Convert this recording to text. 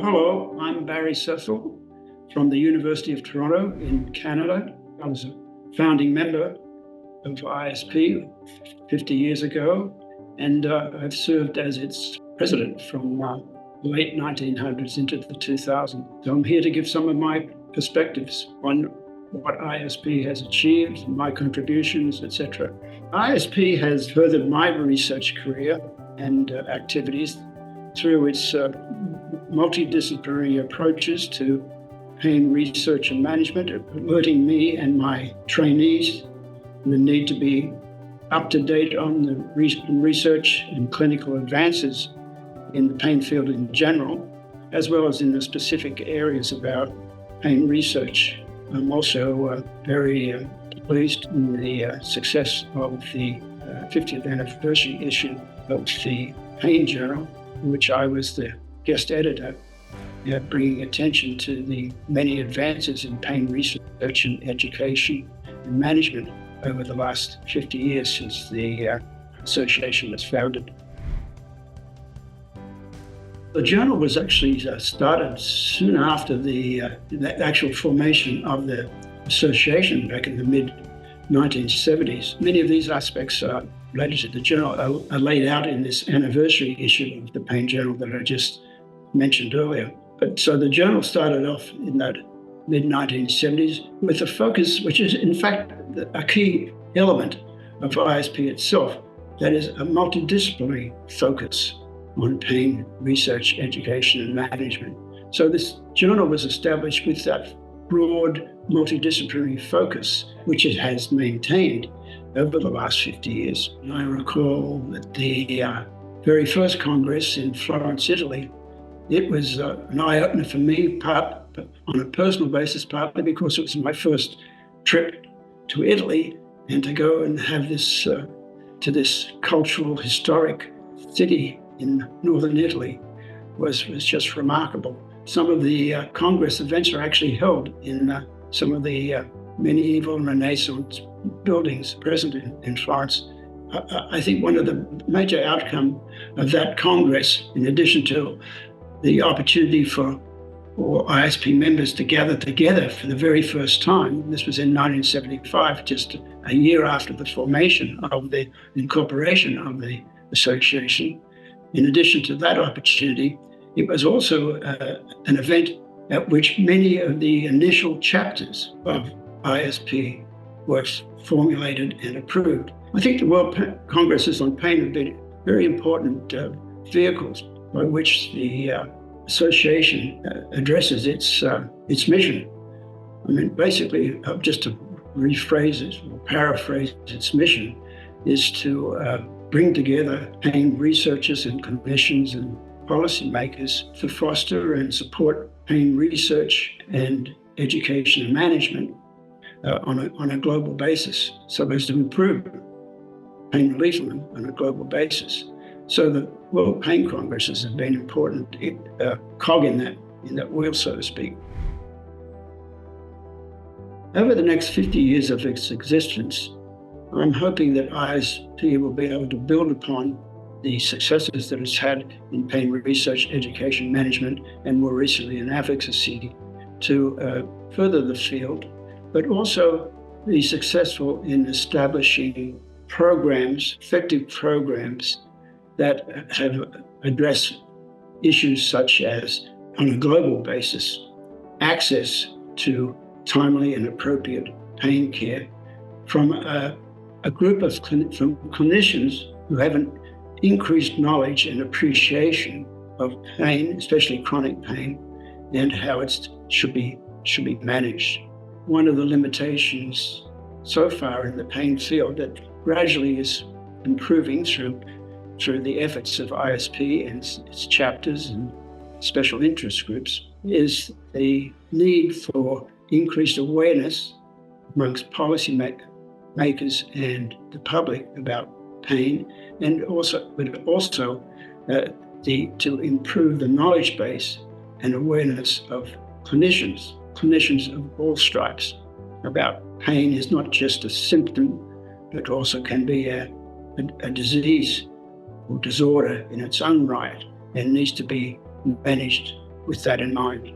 Hello, I'm Barry Sessle from the University of Toronto in Canada. I was a founding member of IASP 50 years ago, and I've served as its president from the late 1900s into the 2000s. So I'm here to give some of my perspectives on what IASP has achieved, my contributions, etc. IASP has furthered my research career and activities through its multidisciplinary approaches to pain research and management, alerting me and my trainees the need to be up to date on the research and clinical advances in the pain field in general, as well as in the specific areas of our pain research. I'm also very pleased in the success of the 50th anniversary issue of the Pain Journal, in which I was the guest editor, bringing attention to the many advances in pain research and education and management over the last 50 years since the association was founded. The journal was actually started soon after the actual formation of the association back in the mid-1970s. Many of these aspects related to the journal are laid out in this anniversary issue of the Pain Journal that I just mentioned earlier. But so the journal started off in that mid-1970s with a focus, which is in fact a key element of IASP itself, that is a multidisciplinary focus on pain research, education, and management. So this journal was established with that broad multidisciplinary focus, which it has maintained over the last 50 years. And I recall that the very first Congress in Florence, Italy, it was an eye-opener for me, part on a personal basis, partly because it was my first trip to Italy, and to go and have this to this cultural, historic city in northern Italy was just remarkable. Some of the Congress events are actually held in some of the medieval and Renaissance buildings present in Florence. I think one of the major outcomes of that Congress, in addition to the opportunity for IASP members to gather together for the very first time. This was in 1975, just a year after the formation of the incorporation of the association. In addition to that opportunity, it was also an event at which many of the initial chapters of IASP were formulated and approved. I think the World Congresses on Pain have been very important vehicles by which the association addresses its mission. I mean, basically, just to rephrase it or paraphrase its mission, is to bring together pain researchers and clinicians and policymakers to foster and support pain research and education and management on a global basis, so as to improve pain relief on a global basis. So the World Pain Congresses have been important cog in that wheel, so to speak. Over the next 50 years of its existence, I'm hoping that IASP will be able to build upon the successes that it's had in pain research, education, management, and more recently in advocacy to further the field, but also be successful in establishing programs, effective programs that have addressed issues such as, on a global basis, access to timely and appropriate pain care from a group of clinicians who have an increased knowledge and appreciation of pain, especially chronic pain, and how it should be managed. One of the limitations so far in the pain field that gradually is improving through the efforts of IASP and its chapters and special interest groups is the need for increased awareness amongst policy makers and the public about pain, and also to improve the knowledge base and awareness of clinicians of all stripes about pain is not just a symptom, but also can be a disease or disorder in its own right, and needs to be managed with that in mind.